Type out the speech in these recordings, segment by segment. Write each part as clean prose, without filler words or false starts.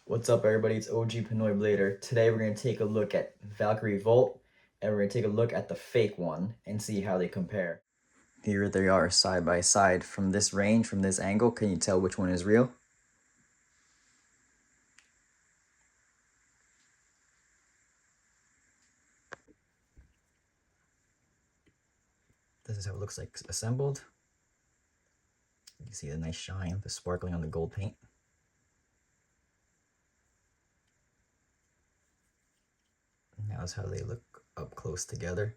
What's up, everybody? It's OG Pinoy Blader. Today we're going to take a look at Valkyrie Volt, and we're going to take a look at the fake one and see how they compare. Here they are side by side. From this range, from this angle, can you tell which one is real? This is how it looks like assembled. You can see the nice shine, the sparkling on the gold paint. Now is how they look up close together.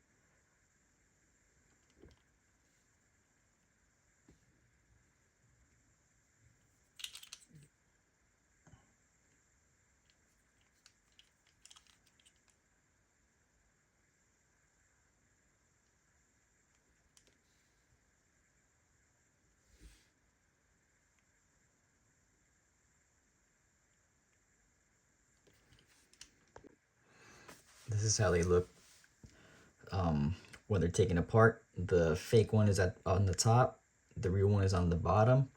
This is how they look when they're taken apart. The fake one is on the top, the real one is on the bottom.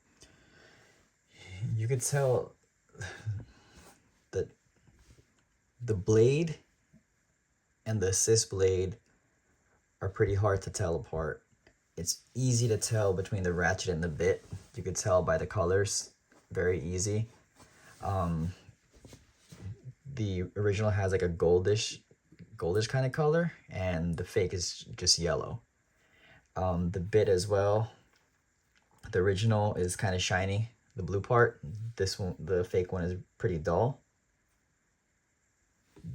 You could tell that the blade and the assist blade are pretty hard to tell apart. It's easy to tell between the ratchet and the bit. You could tell by the colors, very easy. The original has like a goldish kind of color, and the fake is just yellow. The bit as well, the original is kind of shiny, the blue part. This one, the fake one, is pretty dull.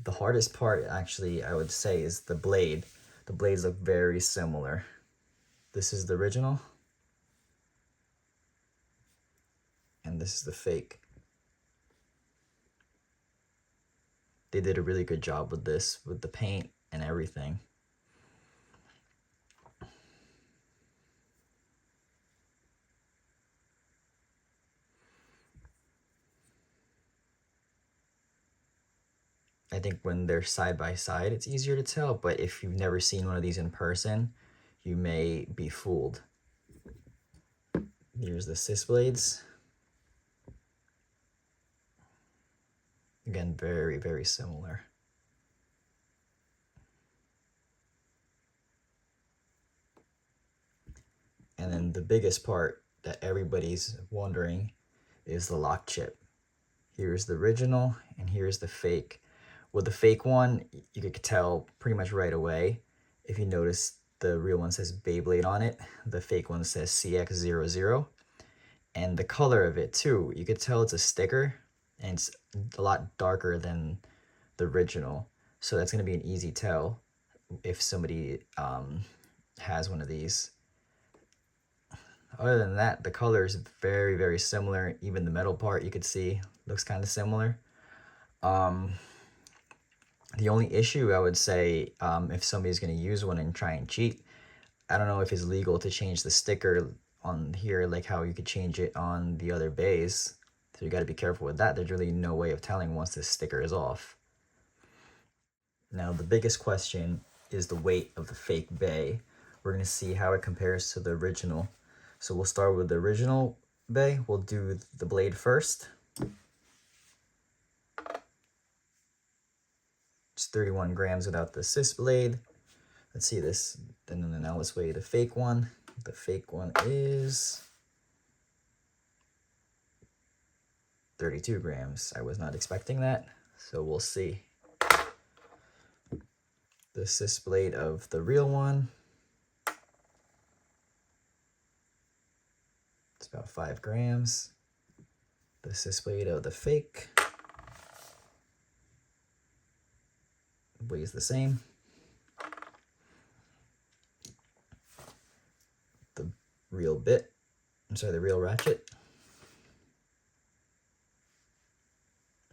The hardest part, actually, I would say, is the blade. The blades look very similar. This is the original, and this is the fake. They did a really good job with this, with the paint and everything. I think when they're side by side, it's easier to tell, but if you've never seen one of these in person, you may be fooled. Here's the assist blades. Again, very, very similar. And then the biggest part that everybody's wondering is the lock chip. Here's the original and here's the fake. With the fake one, you could tell pretty much right away. If you notice, the real one says Beyblade on it. The fake one says CX00. And the color of it too, you could tell it's a sticker, and it's a lot darker than the original. So that's going to be an easy tell if somebody has one of these. Other than that, the color is very, very similar. Even the metal part, you could see, looks kind of similar. The only issue, I would say, if somebody's going to use one and try and cheat, I don't know if it's legal to change the sticker on here like how you could change it on the other bays. So you got to be careful with that. There's really no way of telling once this sticker is off. Now, the biggest question is the weight of the fake bay. We're going to see how it compares to the original. So we'll start with the original bay. We'll do the blade first. It's 31 grams without the assist blade. Let's see this. And then now let's weigh the fake one. The fake one is 32 grams. I was not expecting that, so we'll see. The assist blade of the real one, it's about 5 grams. The assist blade of the fake weighs the same. The real bit, the real ratchet,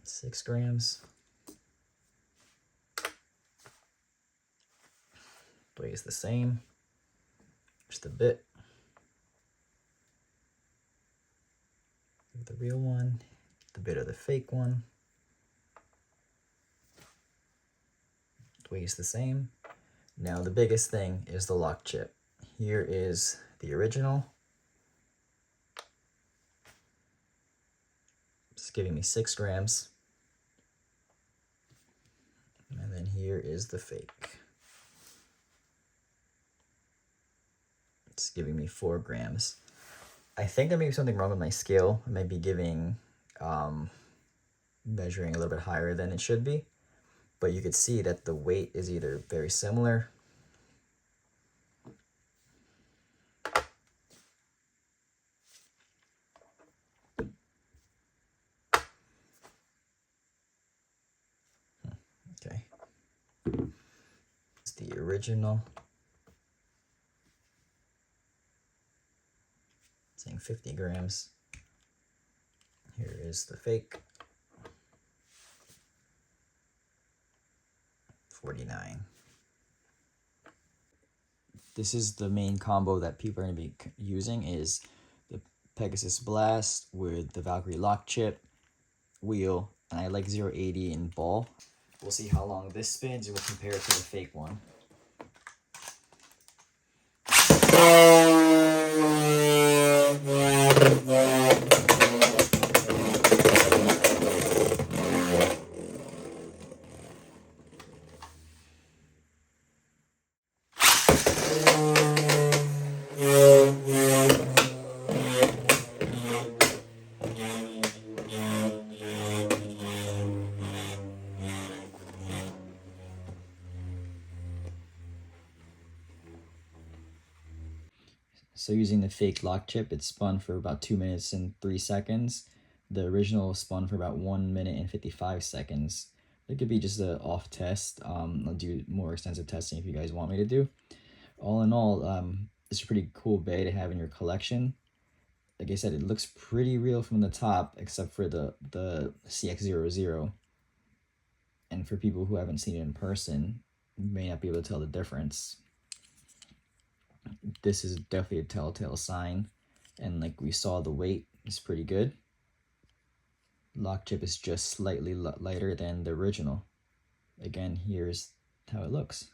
6 grams. Weighs the same. There's the bit. The real one, the bit of the fake one. Weighs the same. Now the biggest thing is the lock chip. Here is the original. It's giving me 6 grams. here is the fake. It's giving me 4 grams. I think there may be something wrong with my scale. It might be giving, measuring a little bit higher than it should be. But you could see that the weight is either very similar. Okay. It's the original. Saying 50 grams. Here is the fake. 49. This is the main combo that people are going to be using, is the Pegasus Blast with the Valkyrie lock chip, wheel, and I like 080 in ball. We'll see how long this spins and we'll compare it to the fake one. So using the fake lock chip, it spun for about 2 minutes and 3 seconds. The original spun for about 1 minute and 55 seconds. It could be just an off test. I'll do more extensive testing if you guys want me to do. All in all, it's a pretty cool bay to have in your collection. Like I said, it looks pretty real from the top, except for the CX00. And for people who haven't seen it in person, you may not be able to tell the difference. This is definitely a telltale sign, and like we saw, the weight is pretty good. Lock chip is just slightly lighter than the original. Again, here's how it looks.